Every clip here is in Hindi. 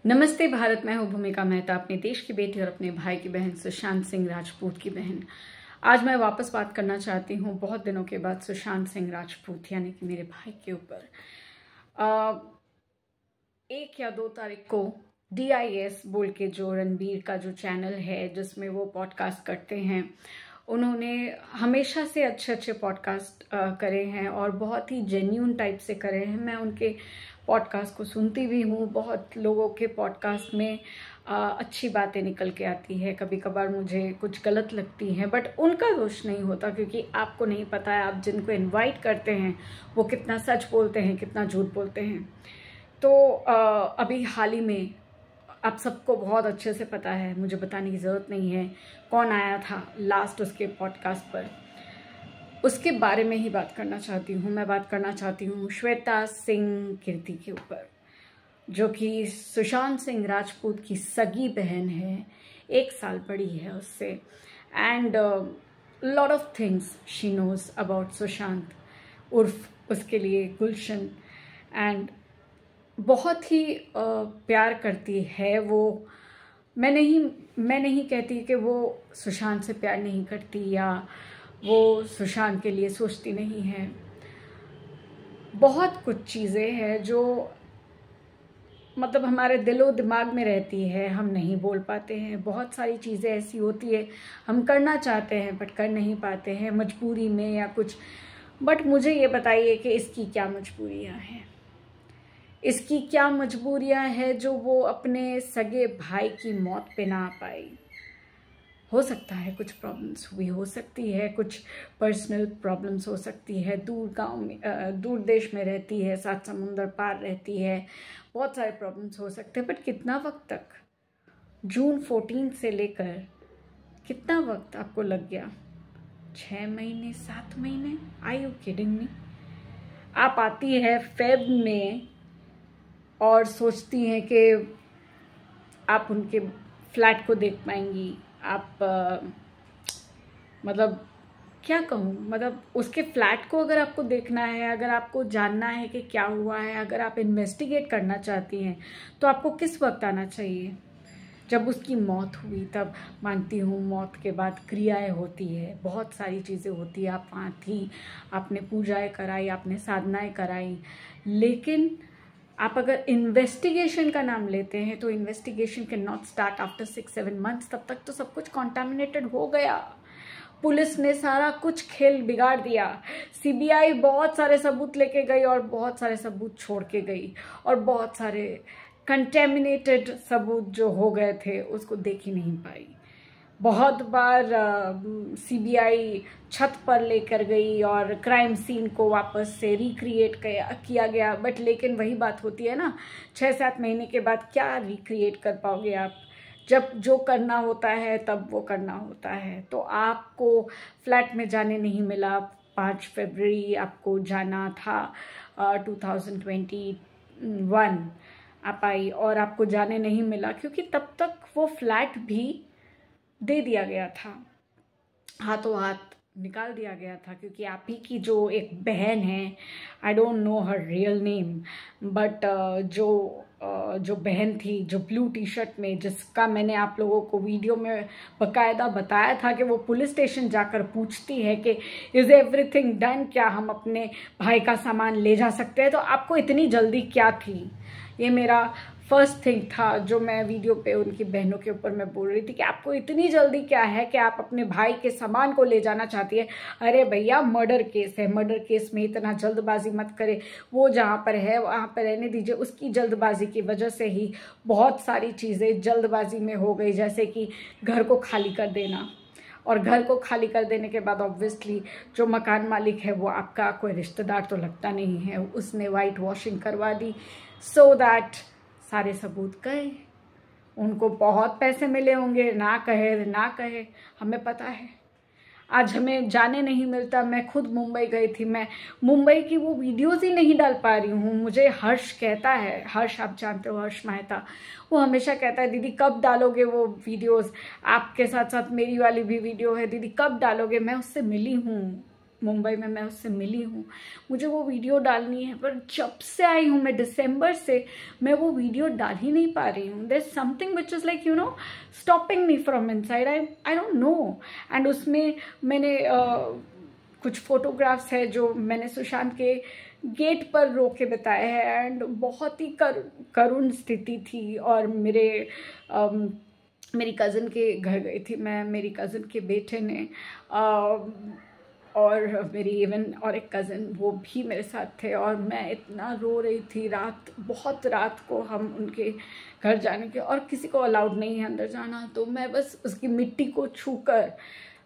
नमस्ते भारत, मैं हूँ भूमिका मेहता, अपने देश की बेटी और अपने भाई की बहन सुशांत सिंह राजपूत की बहन। आज मैं वापस बात करना चाहती हूँ बहुत दिनों के बाद सुशांत सिंह राजपूत यानी कि मेरे भाई के ऊपर। 1 या 2 तारीख को DIS बोल के जो रणबीर का जो चैनल है जिसमें वो पॉडकास्ट करते हैं, उन्होंने हमेशा से अच्छे पॉडकास्ट करे हैं और बहुत ही जेन्यून टाइप से करे हैं। मैं उनके पॉडकास्ट को सुनती भी हूँ। बहुत लोगों के पॉडकास्ट में अच्छी बातें निकल के आती है, कभी कभार मुझे कुछ गलत लगती हैं, बट उनका दोष नहीं होता क्योंकि आपको नहीं पता है आप जिनको इनवाइट करते हैं वो कितना सच बोलते हैं, कितना झूठ बोलते हैं। तो अभी हाल ही में आप सबको बहुत अच्छे से पता है, मुझे बताने की ज़रूरत नहीं है कौन आया था लास्ट उसके पॉडकास्ट पर। उसके बारे में ही बात करना चाहती हूँ। मैं बात करना चाहती हूँ श्वेता सिंह कीर्ति के ऊपर, जो कि सुशांत सिंह राजपूत की सगी बहन है, 1 साल बड़ी है उससे। And lot of things she knows about Sushant उर्फ उसके लिए गुलशन। एंड बहुत ही प्यार करती है वो। मैं नहीं कहती कि वो सुशांत से प्यार नहीं करती या वो सुशांत के लिए सोचती नहीं है। बहुत कुछ चीज़ें हैं जो मतलब हमारे दिलो दिमाग में रहती है, हम नहीं बोल पाते हैं। बहुत सारी चीज़ें ऐसी होती है हम करना चाहते हैं बट कर नहीं पाते हैं, मजबूरी में या कुछ। बट मुझे ये बताइए कि इसकी क्या मजबूरियां हैं, इसकी क्या मजबूरियां हैं जो वो अपने सगे भाई की मौत पे ना आ पाई। हो सकता है कुछ प्रॉब्लम्स हुई हो सकती है, कुछ पर्सनल प्रॉब्लम्स हो सकती है, दूर गांव में दूर देश में रहती है, 7 समुंदर पार रहती है, बहुत सारे प्रॉब्लम्स हो सकते हैं। बट कितना वक्त तक, जून 14 से लेकर कितना वक्त आपको लग गया? 6 महीने, 7 महीने? Are you kidding me? आप आती है फेब में और सोचती हैं कि आप उनके फ्लैट को देख पाएंगी। आप मतलब क्या कहूँ, मतलब उसके फ्लैट को अगर आपको देखना है, अगर आपको जानना है कि क्या हुआ है, अगर आप इन्वेस्टिगेट करना चाहती हैं तो आपको किस वक्त आना चाहिए? जब उसकी मौत हुई तब मानती हूँ, मौत के बाद क्रियाएं होती है, बहुत सारी चीज़ें होती है। आप वहाँ थी, आपने पूजाएं कराई, आपने साधनाएं कराई, लेकिन आप अगर इन्वेस्टिगेशन का नाम लेते हैं तो investigation can not start after 6-7 months. तब तक तो सब कुछ कॉन्टामिनेटेड हो गया। पुलिस ने सारा कुछ खेल बिगाड़ दिया। CBI बहुत सारे सबूत लेके गई और बहुत सारे सबूत छोड़ के गई, और बहुत सारे कंटेमिनेटेड सबूत जो हो गए थे उसको देख ही नहीं पाई। बहुत बार CBI छत पर लेकर गई और क्राइम सीन को वापस से रिक्रिएट किया गया, बट लेकिन वही बात होती है ना, 6-7 महीने के बाद क्या रिक्रिएट कर पाओगे आप? जब जो करना होता है तब वो करना होता है। तो आपको फ्लैट में जाने नहीं मिला। 5 फरवरी आपको जाना था 2021 आप आई और आपको जाने नहीं मिला क्योंकि तब तक वो फ्लैट भी दे दिया गया था, हाथों हाथ निकाल दिया गया था, क्योंकि आप ही की जो एक बहन है, आई don't no her real name, but जो बहन थी जो ब्लू टी-शर्ट में, जिसका मैंने आप लोगों को वीडियो में बकायदा बताया था कि वो पुलिस स्टेशन जाकर पूछती है कि इज़ एवरीथिंग डन, क्या हम अपने भाई का सामान ले जा सकते हैं? तो आपको इतनी जल्दी क्या थी? ये मेरा फर्स्ट थिंग था जो मैं वीडियो पे उनकी बहनों के ऊपर मैं बोल रही थी कि आपको इतनी जल्दी क्या है कि आप अपने भाई के सामान को ले जाना चाहती है? अरे भैया, मर्डर केस है, मर्डर केस में इतना जल्दबाजी मत करे। वो जहाँ पर है वहाँ पर रहने दीजिए। उसकी जल्दबाजी की वजह से ही बहुत सारी चीज़ें जल्दबाजी में हो गई, जैसे कि घर को खाली कर देना। और घर को खाली कर देने के बाद ऑब्वियसली जो मकान मालिक है वो आपका कोई रिश्तेदार तो लगता नहीं है, उसने वाइट वॉशिंग करवा दी सो दैट सारे सबूत गए। उनको बहुत पैसे मिले होंगे, ना कहे हमें पता है। आज हमें जाने नहीं मिलता। मैं खुद मुंबई गई थी, मैं मुंबई की वो वीडियोस ही नहीं डाल पा रही हूँ। मुझे हर्ष कहता है, हर्ष आप जानते हो, हर्ष मेहता, वो हमेशा कहता है दीदी कब डालोगे वो वीडियोस, आपके साथ साथ मेरी वाली भी वीडियो है, दीदी कब डालोगे? मैं उससे मिली हूँ मुंबई में मैं उससे मिली हूँ, मुझे वो वीडियो डालनी है, पर जब से आई हूँ मैं दिसंबर से, मैं वो वीडियो डाल ही नहीं पा रही हूँ। There is something which is like stopping me from inside, I don't know. And उसमें मैंने कुछ फोटोग्राफ्स है जो मैंने सुशांत के गेट पर रो के बताए हैं, एंड बहुत ही करुण स्थिति थी। और मेरी कज़न के घर गई थी मैं, मेरी कज़न के बेटे ने और मेरी इवन और एक कज़न वो भी मेरे साथ थे, और मैं इतना रो रही थी। बहुत रात को हम उनके घर जाने के, और किसी को अलाउड नहीं है अंदर जाना, तो मैं बस उसकी मिट्टी को छूकर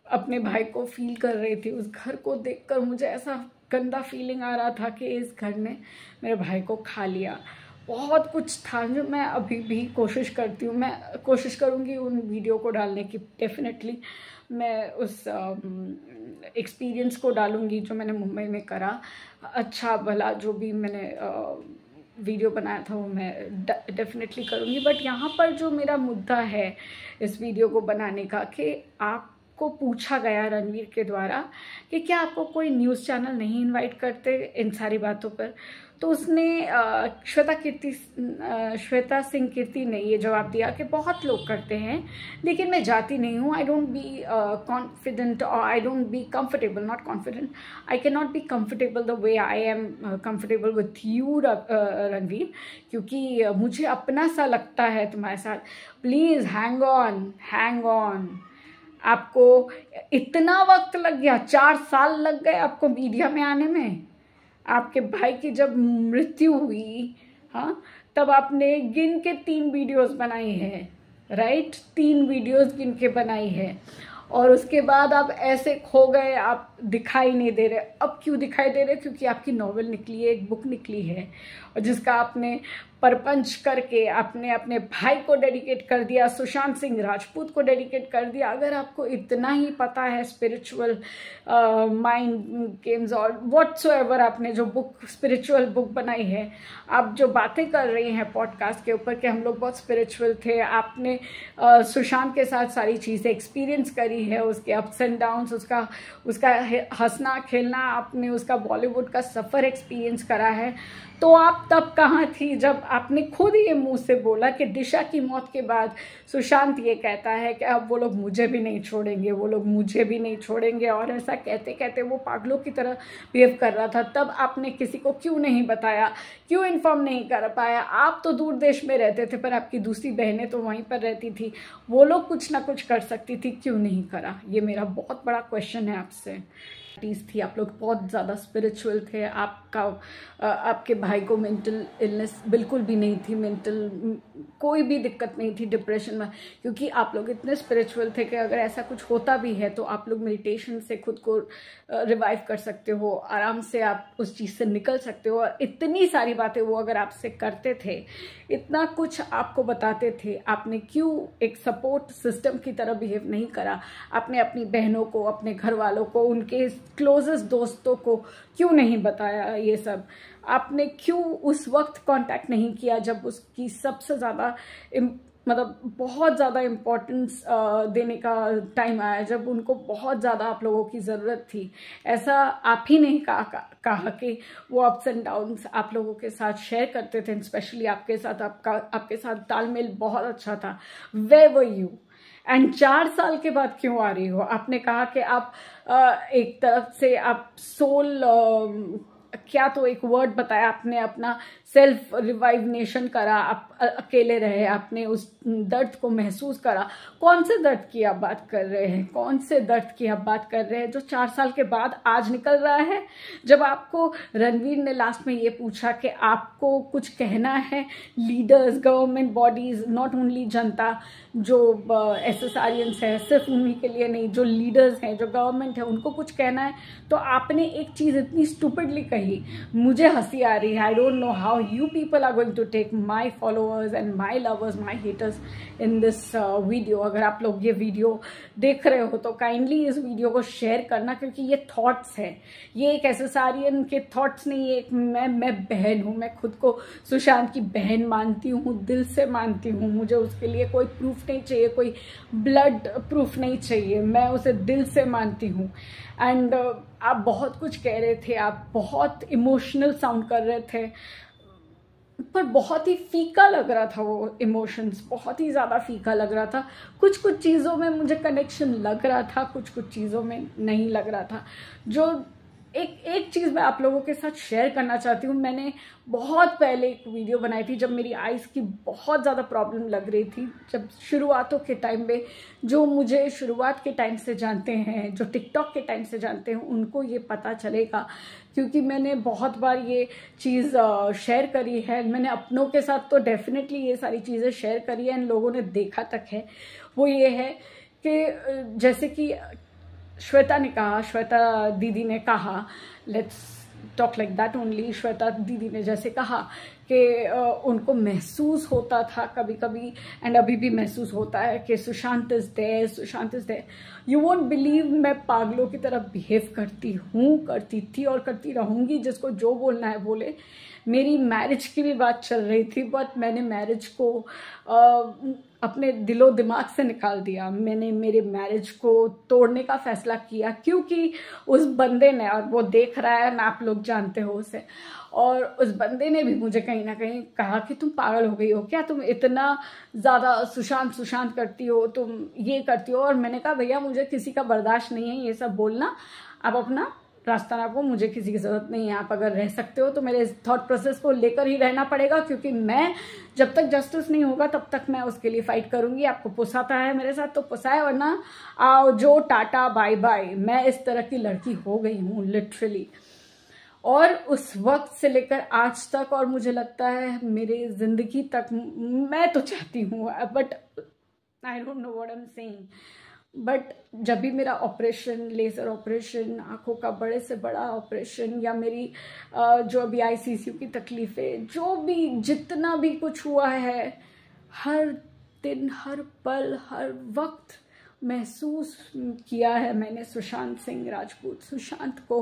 अपने भाई को फील कर रही थी। उस घर को देखकर मुझे ऐसा गंदा फीलिंग आ रहा था कि इस घर ने मेरे भाई को खा लिया। बहुत कुछ था जो मैं अभी भी कोशिश करती हूँ, मैं कोशिश करूँगी उन वीडियो को डालने की। डेफिनेटली मैं उस एक्सपीरियंस को डालूँगी जो मैंने मुंबई में करा, अच्छा भला जो भी मैंने वीडियो बनाया था वो मैं डेफिनेटली करूँगी। बट यहाँ पर जो मेरा मुद्दा है इस वीडियो को बनाने का, कि आपको पूछा गया रणवीर के द्वारा कि क्या आपको कोई न्यूज़ चैनल नहीं इनवाइट करते इन सारी बातों पर, तो उसने श्वेता सिंह कीर्ति ने ये जवाब दिया कि बहुत लोग करते हैं लेकिन मैं जाती नहीं हूँ। आई डोंट बी कॉन्फिडेंट और I don't be comfortable, not confident, I can not be comfortable the way I am comfortable with you Ranveer, क्योंकि मुझे अपना सा लगता है तुम्हारे साथ। Please hang on. आपको इतना वक्त लग गया, 4 साल लग गए आपको मीडिया में आने में। आपके भाई की जब मृत्यु हुई, हाँ, तब आपने गिन के 3 वीडियोस बनाई है, राइट, 3 वीडियोस गिन के बनाई है, और उसके बाद आप ऐसे खो गए, आप दिखाई नहीं दे रहे। अब क्यों दिखाई दे रहे? क्योंकि आपकी नॉवेल निकली है, एक बुक निकली है, और जिसका आपने परपंच करके आपने अपने भाई को डेडिकेट कर दिया, सुशांत सिंह राजपूत को डेडिकेट कर दिया। अगर आपको इतना ही पता है स्पिरिचुअल माइंड गेम्स और व्हाटसोएवर, आपने जो बुक स्पिरिचुअल बुक बनाई है, आप जो बातें कर रही हैं पॉडकास्ट के ऊपर कि हम लोग बहुत स्पिरिचुअल थे, आपने सुशांत के साथ सारी चीज़ें एक्सपीरियंस करी है, उसके अप्स एंड डाउन्स, उसका हंसना खेलना, आपने उसका बॉलीवुड का सफ़र एक्सपीरियंस करा है, तो आप तब कहाँ थी जब आपने खुद ये मुंह से बोला कि दिशा की मौत के बाद सुशांत ये कहता है कि अब वो लोग मुझे भी नहीं छोड़ेंगे, वो लोग मुझे भी नहीं छोड़ेंगे, और ऐसा कहते कहते वो पागलों की तरह बिहेव कर रहा था। तब आपने किसी को क्यों नहीं बताया, क्यों इन्फॉर्म नहीं कर पाया? आप तो दूर देश में रहते थे, पर आपकी दूसरी बहनें तो वहीं पर रहती थी, वो लोग कुछ ना कुछ कर सकती थी, क्यों नहीं करा? ये मेरा बहुत बड़ा क्वेश्चन है आपसे। थी, आप लोग बहुत ज़्यादा स्पिरिचुअल थे, आपके भाई को मेंटल इलनेस बिल्कुल भी नहीं थी, कोई भी दिक्कत नहीं थी डिप्रेशन में, क्योंकि आप लोग इतने स्पिरिचुअल थे कि अगर ऐसा कुछ होता भी है तो आप लोग मेडिटेशन से खुद को रिवाइव कर सकते हो, आराम से आप उस चीज़ से निकल सकते हो। और इतनी सारी बातें वो अगर आपसे करते थे, इतना कुछ आपको बताते थे, आपने क्यों एक सपोर्ट सिस्टम की तरह बिहेव नहीं करा? आपने अपनी बहनों को, अपने घर वालों को, उनके क्लोजेस्ट दोस्तों को क्यों नहीं बताया ये सब? आपने क्यों उस वक्त कांटेक्ट नहीं किया जब उसकी सबसे ज़्यादा मतलब बहुत ज़्यादा इम्पोर्टेंस देने का टाइम आया, जब उनको बहुत ज़्यादा आप लोगों की ज़रूरत थी? ऐसा आप ही नहीं कहा कि वो अप्स एंड डाउन्स आप लोगों के साथ शेयर करते थे, स्पेशली आपके साथ तालमेल बहुत अच्छा था। Where were you? एंड 4 साल के बाद क्यों आ रही हो? आपने कहा कि आप एक तरफ से आप सोल क्या तो एक वर्ड बताया, आपने अपना सेल्फ रिवाइवनेशन करा, आप अकेले रहे, आपने उस दर्द को महसूस करा। कौन से दर्द की आप बात कर रहे हैं? कौन से दर्द की आप बात कर रहे हैं जो 4 साल के बाद आज निकल रहा है? जब आपको रणवीर ने लास्ट में ये पूछा कि आपको कुछ कहना है, leaders, government bodies, not only जनता, जो एसएसआरियंस है, सिर्फ उन्हीं के लिए नहीं, जो लीडर्स हैं, जो गवर्नमेंट है, उनको कुछ कहना है, तो आपने एक चीज़ इतनी स्टूपिडली कही, मुझे हंसी आ रही है, आई don't know how how you people are going to take my followers and my lovers, my haters in this video. अगर आप लोग ये वीडियो देख रहे हो तो काइंडली इस वीडियो को शेयर करना, क्योंकि ये थॉट्स है, ये एक एसेसारियन के थॉट्स नहीं है। एक मैं बहन हूँ, मैं खुद को सुशांत की बहन मानती हूँ, दिल से मानती हूँ। मुझे उसके लिए कोई प्रूफ नहीं चाहिए, कोई ब्लड प्रूफ नहीं चाहिए, मैं उसे दिल से मानती हूँ। एंड आप बहुत कुछ कह रहे थे, आप बहुत इमोशनल साउंड कर रहे थे, पर बहुत ही फीका लग रहा था वो इमोशंस, बहुत ही ज़्यादा फीका लग रहा था। कुछ कुछ चीज़ों में मुझे कनेक्शन लग रहा था, कुछ कुछ चीज़ों में नहीं लग रहा था। जो एक चीज़ मैं आप लोगों के साथ शेयर करना चाहती हूँ। मैंने बहुत पहले एक वीडियो बनाई थी जब मेरी आइज़ की बहुत ज़्यादा प्रॉब्लम लग रही थी, जब शुरुआतों के टाइम पे, जो मुझे शुरुआत के टाइम से जानते हैं, जो टिकटॉक के टाइम से जानते हैं, उनको ये पता चलेगा, क्योंकि मैंने बहुत बार ये चीज़ शेयर करी है। मैंने अपनों के साथ तो डेफिनेटली ये सारी चीज़ें शेयर करी है, इन लोगों ने देखा तक है। वो ये है कि जैसे कि श्वेता ने कहा, श्वेता दीदी ने कहा, let's talk like that only. Shweta दीदी ने जैसे कहा कि उनको महसूस होता था कभी कभी, एंड अभी भी महसूस होता है कि Sushant is there, Sushant is there. You won't believe, मैं पागलों की तरह बिहेव करती हूँ, करती थी और करती रहूँगी। जिसको जो बोलना है बोले। मेरी मैरिज की भी बात चल रही थी, बट मैंने मैरिज को अपने दिलो दिमाग से निकाल दिया। मैंने मेरे मैरिज को तोड़ने का फैसला किया, क्योंकि उस बंदे ने, और वो देख रहा है ना, आप लोग जानते हो उसे, और उस बंदे ने भी मुझे कहीं ना कहीं कहा कि तुम पागल हो गई हो क्या, तुम इतना ज़्यादा सुशांत सुशांत करती हो, तुम ये करती हो। और मैंने कहा भैया मुझे किसी का बर्दाश्त नहीं है ये सब बोलना, आप अपना रास्ता ना को, मुझे किसी की ज़रूरत नहीं है। आप अगर रह सकते हो तो मेरे इस थॉट प्रोसेस को लेकर ही रहना पड़ेगा, क्योंकि मैं जब तक जस्टिस नहीं होगा तब तक मैं उसके लिए फाइट करूंगी। आपको पुसाता है मेरे साथ तो पुसाए, वरना आओ जो टाटा बाय बाय। मैं इस तरह की लड़की हो गई हूँ लिटरली, और उस वक्त से लेकर आज तक, और मुझे लगता है मेरे जिंदगी तक, मैं तो चाहती हूँ, but I don't know what I am saying, but जब भी मेरा ऑपरेशन, लेज़र ऑपरेशन, आँखों का बड़े से बड़ा ऑपरेशन, या मेरी जो अभी आईसीयू की तकलीफ़ें, जो भी जितना भी कुछ हुआ है, हर दिन, हर पल, हर वक्त महसूस किया है मैंने सुशांत सिंह राजपूत। सुशांत को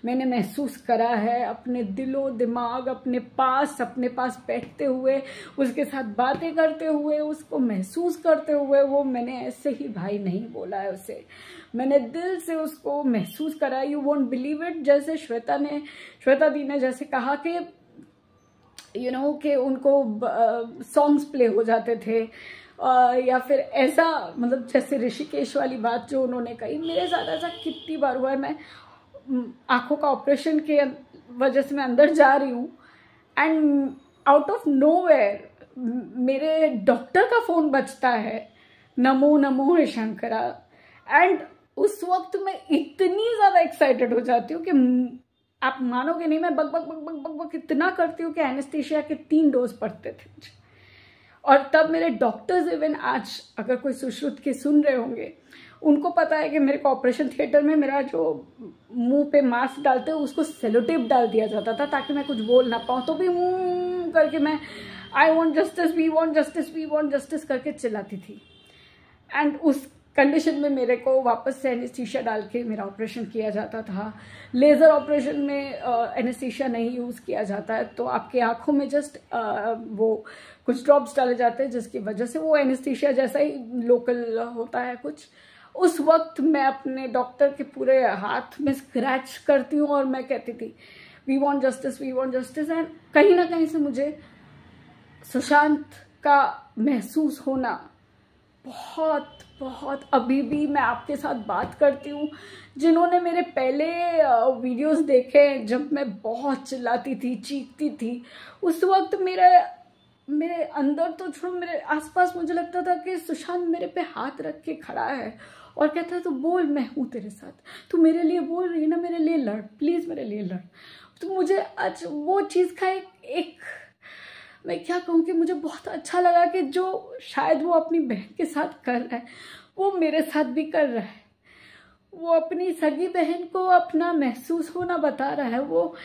मैंने महसूस करा है अपने दिलो दिमाग, अपने पास बैठते हुए, उसके साथ बातें करते हुए, उसको महसूस करते हुए। वो मैंने ऐसे ही भाई नहीं बोला है उसे, मैंने दिल से उसको महसूस करा। You won't believe it. जैसे श्वेता दी ने जैसे कहा कि यू नो कि उनको सॉन्ग्स प्ले हो जाते थे, या फिर ऐसा, मतलब जैसे ऋषिकेश वाली बात जो उन्होंने कही, मेरे साथ ऐसा कितनी बार हुआ है। मैं आंखों का ऑपरेशन के वजह से मैं अंदर जा रही हूँ, एंड आउट ऑफ नोवेयर मेरे डॉक्टर का फ़ोन बजता है, नमो नमो हे शंकरा। एंड उस वक्त मैं इतनी ज़्यादा एक्साइटेड हो जाती हूँ कि आप मानोगे नहीं, मैं बक बक बक बक बक बक इतना करती हूँ कि एनेस्थीसिया के 3 डोज पड़ते थे मुझे। और तब मेरे डॉक्टर्स, इवन आज अगर कोई सुश्रुत के सुन रहे होंगे, उनको पता है कि मेरे को ऑपरेशन थिएटर में मेरा जो मुंह पे मास्क डालते हैं उसको सेलोटेप डाल दिया जाता था ताकि मैं कुछ बोल ना पाऊँ। तो भी करके मैं I want justice, we want justice, we want justice करके चिल्लाती थी। एंड उस कंडीशन में मेरे को वापस से एनेस्थीसिया डाल के मेरा ऑपरेशन किया जाता था। लेज़र ऑपरेशन में एनेस्थीसिया नहीं यूज़ किया जाता है, तो आपके आँखों में जस्ट वो कुछ ड्रॉप्स डाले जाते हैं, जिसकी वजह से वो एनेस्थीसिया जैसा ही लोकल होता है कुछ। उस वक्त मैं अपने डॉक्टर के पूरे हाथ में स्क्रैच करती हूँ और मैं कहती थी we want justice, we want justice. And कहीं ना कहीं से मुझे सुशांत का महसूस होना बहुत बहुत, अभी भी मैं आपके साथ बात करती हूँ, जिन्होंने मेरे पहले वीडियोस देखे जब मैं बहुत चिल्लाती थी, चीखती थी, उस वक्त मेरे अंदर तो छोड़ो, मेरे आसपास मुझे लगता था कि सुशांत मेरे पे हाथ रख के खड़ा है और कहता है तो बोल, मैं हूँ तेरे साथ, तू मेरे लिए बोल रही है ना, मेरे लिए लड़, प्लीज़ मेरे लिए लड़। तो मुझे आज वो चीज़ का एक मैं क्या कहूँ कि मुझे बहुत अच्छा लगा कि जो शायद वो अपनी बहन के साथ कर रहा है वो मेरे साथ भी कर रहा है। वो अपनी सगी बहन को अपना महसूस होना बता रहा है। वो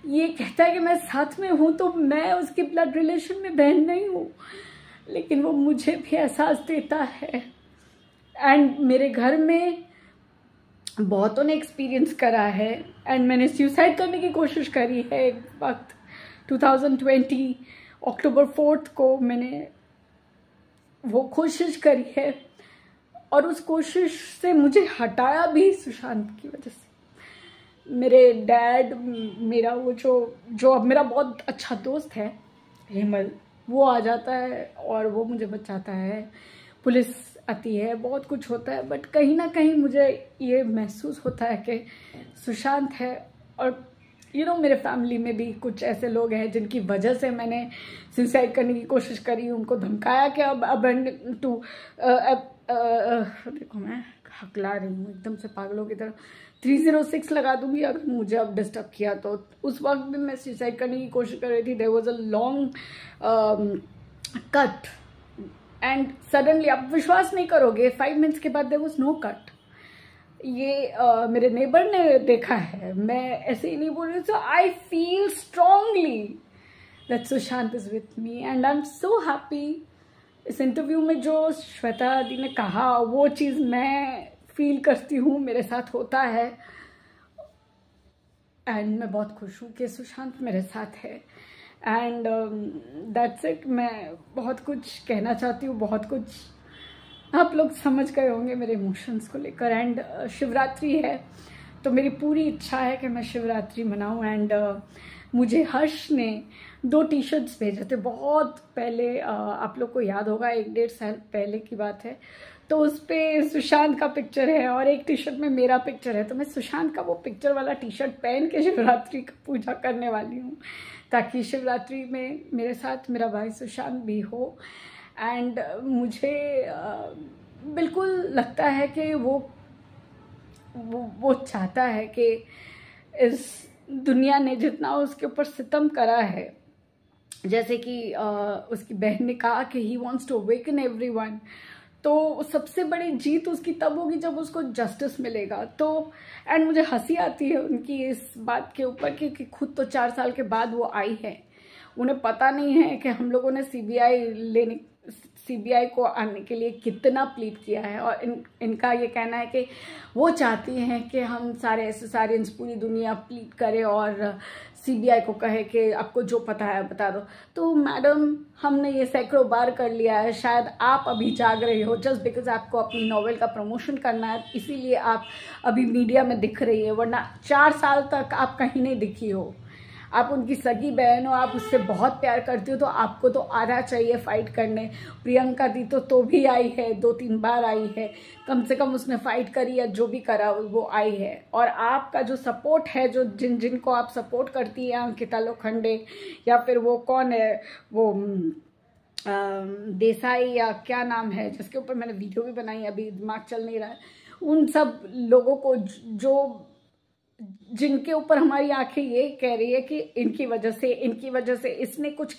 ये कहता है कि मैं साथ में हूँ, तो मैं उसकी ब्लड रिलेशन में बहन नहीं हूँ, लेकिन वो मुझे भी एहसास देता है। एंड मेरे घर में बहुतों ने एक्सपीरियंस करा है, एंड मैंने सुसाइड करने की कोशिश करी है एक वक्त 2020 अक्टूबर 4 को मैंने वो कोशिश करी है, और उस कोशिश से मुझे हटाया भी सुशांत की वजह से। मेरे डैड, मेरा वो जो अब मेरा बहुत अच्छा दोस्त है हेमल, वो आ जाता है और वो मुझे बचाता है, पुलिस आती है, बहुत कुछ होता है, बट कहीं ना कहीं मुझे ये महसूस होता है कि सुशांत है। और मेरे फैमिली में भी कुछ ऐसे लोग हैं जिनकी वजह से मैंने सुसाइड करने की कोशिश करी, उनको धमकाया कि देखो मैं हकला रही हूँ एकदम से पागलों की तरह, 306 लगा दूंगी अगर मुझे अब डिस्टर्ब किया तो। उस वक्त भी मैं सुसाइड करने की कोशिश कर रही थी। There was a long cut and suddenly, आप विश्वास नहीं करोगे, 5 मिनट्स के बाद देयर वाज नो कट। ये मेरे नेबर ने देखा है, मैं ऐसे ही नहीं बोल रही। So I feel strongly that Sushant is with me and I am so happy. इस इंटरव्यू में जो श्वेता दी ने कहा वो चीज़ मैं फील करती हूँ, मेरे साथ होता है, एंड मैं बहुत खुश हूँ कि सुशांत मेरे साथ है। And that's it. मैं बहुत कुछ कहना चाहती हूँ, बहुत कुछ आप लोग समझ गए होंगे मेरे इमोशंस को लेकर। एंड शिवरात्रि है, तो मेरी पूरी इच्छा है कि मैं शिवरात्रि मनाऊँ। एंड मुझे हर्ष ने 2 टी-शर्ट्स भेजे थे बहुत पहले, आप लोग को याद होगा 1-1.5 साल पहले की बात है। तो उस पर सुशांत का पिक्चर है और एक टी-शर्ट में मेरा पिक्चर है, तो मैं सुशांत का वो पिक्चर वाला टी-शर्ट पहन के शिवरात्रि का पूजा करने वाली हूँ, ताकि शिवरात्रि में मेरे साथ मेरा भाई सुशांत भी हो। एंड मुझे बिल्कुल लगता है कि वो चाहता है कि इस दुनिया ने जितना उसके ऊपर सितम करा है, जैसे कि उसकी बहन ने कहा कि he wants to awaken everyone, तो सबसे बड़ी जीत उसकी तब होगी जब उसको जस्टिस मिलेगा। तो एंड मुझे हंसी आती है उनकी इस बात के ऊपर कि खुद तो 4 साल के बाद वो आई है, उन्हें पता नहीं है कि हम लोगों ने सीबीआई को आने के लिए कितना प्लीड किया है। और इनका ये कहना है कि वो चाहती हैं कि हम सारे एसएसआरियंस, पूरी दुनिया प्लीड करे और सीबीआई को कहे कि आपको जो पता है बता दो। तो मैडम, हमने ये सैकड़ों बार कर लिया है, शायद आप अभी जाग रहे हो जस्ट बिकॉज आपको अपनी नॉवेल का प्रमोशन करना है, इसीलिए आप अभी मीडिया में दिख रही है, वरना 4 साल तक आप कहीं नहीं दिखी हो। आप उनकी सगी बहन हो, आप उससे बहुत प्यार करती हो, तो आपको तो आना चाहिए फाइट करने। प्रियंका दी तो भी आई है, 2-3 बार आई है, कम से कम उसने फाइट करी या जो भी करा वो आई है। और आपका जो सपोर्ट है, जो जिनको आप सपोर्ट करती हैं, अंकिता लोखंडे या फिर वो कौन है वो देसाई या क्या नाम है, जिसके ऊपर मैंने वीडियो भी बनाई, अभी दिमाग चल नहीं रहा है, उन सब लोगों को जो जिनके ऊपर हमारी आंखें ये कह रही है कि इनकी वजह से इसने कुछ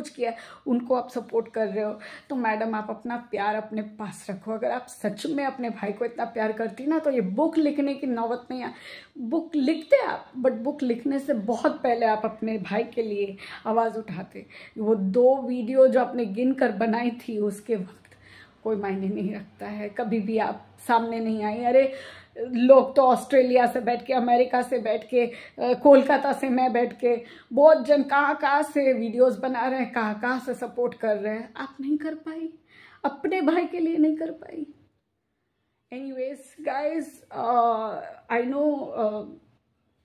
किया, उनको आप सपोर्ट कर रहे हो। तो मैडम, आप अपना प्यार अपने पास रखो। अगर आप सच में अपने भाई को इतना प्यार करती ना, तो ये बुक लिखने की नौबत नहीं है। बुक लिखते आप, बट बुक लिखने से बहुत पहले आप अपने भाई के लिए आवाज़ उठाते। वो 2 वीडियो जो आपने गिन कर बनाई थी, उसके वक्त कोई मायने नहीं रखता है, कभी भी आप सामने नहीं आई। अरे लोग तो ऑस्ट्रेलिया से बैठ के, अमेरिका से बैठ के, कोलकाता से मैं बैठ के, बहुत जन कहाँ से वीडियोस बना रहे हैं, कहाँ से सपोर्ट कर रहे हैं। आप नहीं कर पाई, अपने भाई के लिए नहीं कर पाई। एनीवेज गाइज, आई नो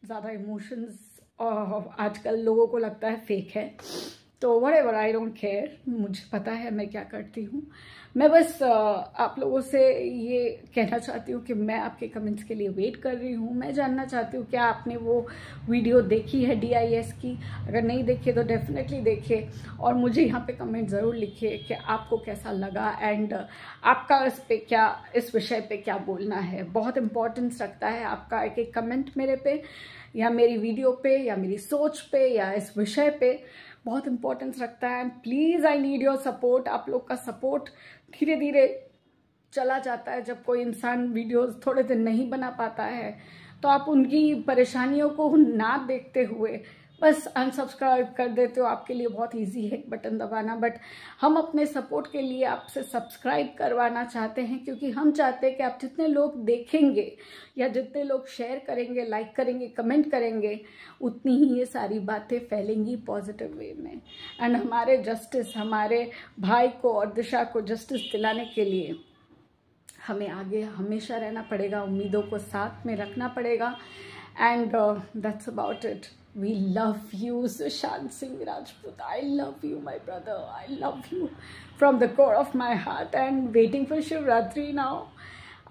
ज़्यादा इमोशंस आजकल लोगों को लगता है फेक है, तो व्हाटएवर, आई डोंट केयर। मुझे पता है मैं क्या करती हूँ। मैं बस आप लोगों से ये कहना चाहती हूँ कि मैं आपके कमेंट्स के लिए वेट कर रही हूँ। मैं जानना चाहती हूँ क्या आपने वो वीडियो देखी है DIS की। अगर नहीं देखी तो डेफिनेटली देखिए, और मुझे यहाँ पे कमेंट ज़रूर लिखिए कि आपको कैसा लगा एंड आपका इस विषय पे क्या बोलना है। बहुत इम्पोर्टेंस रखता है आपका एक कमेंट मेरे पे, या मेरी वीडियो पे, या मेरी सोच पे, या इस विषय पे बहुत इंपॉर्टेंस रखता है। Please, I need your support. आप लोग का सपोर्ट धीरे धीरे चला जाता है। जब कोई इंसान वीडियोस थोड़े दिन नहीं बना पाता है, तो आप उनकी परेशानियों को ना देखते हुए बस अनसब्सक्राइब कर देते हो, आपके लिए बहुत इजी है बटन दबाना, बट हम अपने सपोर्ट के लिए आपसे सब्सक्राइब करवाना चाहते हैं, क्योंकि हम चाहते हैं कि आप जितने लोग देखेंगे या जितने लोग शेयर करेंगे, लाइक करेंगे, कमेंट करेंगे, उतनी ही ये सारी बातें फैलेंगी पॉजिटिव वे में। एंड हमारे जस्टिस, हमारे भाई को और दिशा को जस्टिस दिलाने के लिए हमें आगे हमेशा रहना पड़ेगा, उम्मीदों को साथ में रखना पड़ेगा। And that's about it. We love you, Sushant Singh Rajput. I love you, my brother. I love you from the core of my heart. And waiting for Shivratri now.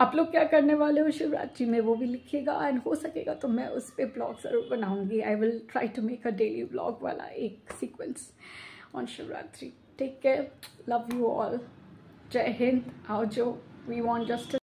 आप लोग क्या करने वाले हो शिवरात्रि में, वो भी लिखिएगा। एंड हो सकेगा तो मैं उस पर ब्लॉग ज़रूर बनाऊंगी। I will try to make a daily blog वाला एक sequence on Shivratri. Take care, love you all, जय हिंद। आओ जो, वी वॉन्ट जस्टिस।